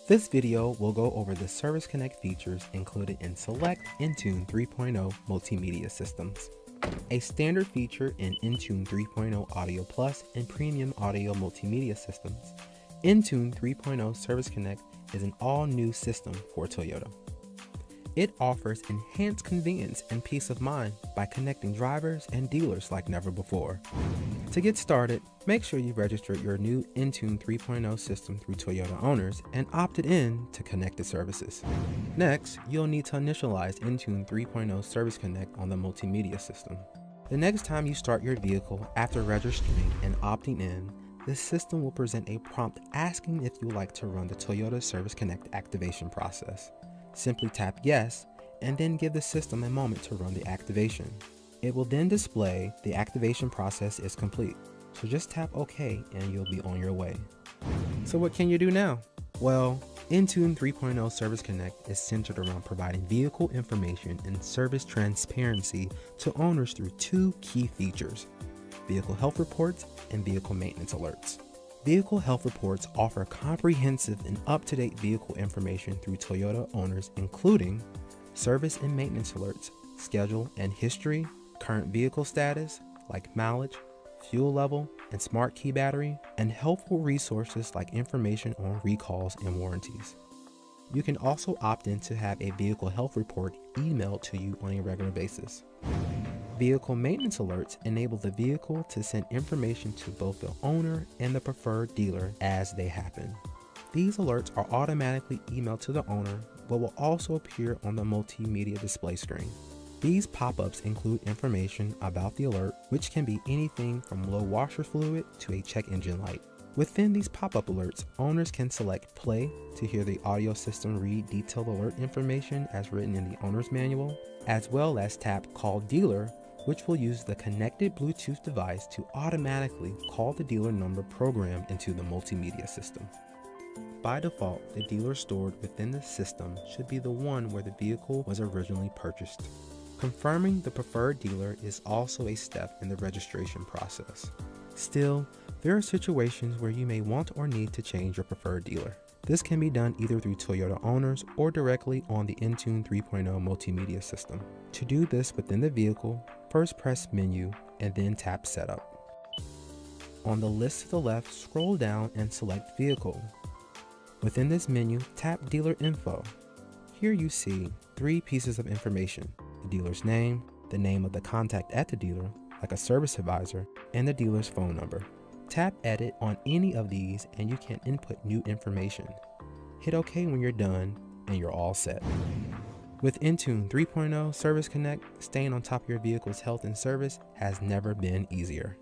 This video will go over the Service Connect features included in select Intune 3.0 multimedia systems. A standard feature in Intune 3.0 Audio Plus and Premium Audio multimedia systems, Intune 3.0 Service Connect is an all-new system for Toyota. It offers enhanced convenience and peace of mind by connecting drivers and dealers like never before. To get started, make sure you registered your new Intune 3.0 system through Toyota owners and opted in to connected services. Next, you'll need to initialize Intune 3.0 Service Connect on the multimedia system. The next time you start your vehicle after registering and opting in, the system will present a prompt asking if you would like to run the Toyota Service Connect activation process. Simply tap yes, and then give the system a moment to run the activation. It will then display the activation process is complete, so just tap OK and you'll be on your way. So what can you do now? Well, Intune 3.0 Service Connect is centered around providing vehicle information and service transparency to owners through two key features: vehicle health reports and vehicle maintenance alerts. Vehicle health reports offer comprehensive and up-to-date vehicle information through Toyota owners, including service and maintenance alerts, schedule and history, current vehicle status like mileage, fuel level, and smart key battery, and helpful resources like information on recalls and warranties. You can also opt in to have a vehicle health report emailed to you on a regular basis. Vehicle maintenance alerts enable the vehicle to send information to both the owner and the preferred dealer as they happen. These alerts are automatically emailed to the owner, but will also appear on the multimedia display screen. These pop-ups include information about the alert, which can be anything from low washer fluid to a check engine light. Within these pop-up alerts, owners can select play to hear the audio system read detailed alert information as written in the owner's manual, as well as tap call dealer, which will use the connected Bluetooth device to automatically call the dealer number programmed into the multimedia system. By default, the dealer stored within the system should be the one where the vehicle was originally purchased. Confirming the preferred dealer is also a step in the registration process. Still, there are situations where you may want or need to change your preferred dealer. This can be done either through Toyota owners or directly on the Intune 3.0 multimedia system. To do this within the vehicle, first press Menu and then tap Setup. On the list to the left, scroll down and select Vehicle. Within this menu, tap Dealer Info. Here you see three pieces of information: the dealer's name, the name of the contact at the dealer, like a service advisor, and the dealer's phone number. Tap Edit on any of these and you can input new information. Hit OK when you're done and you're all set. With Intune 3.0 Service Connect, staying on top of your vehicle's health and service has never been easier.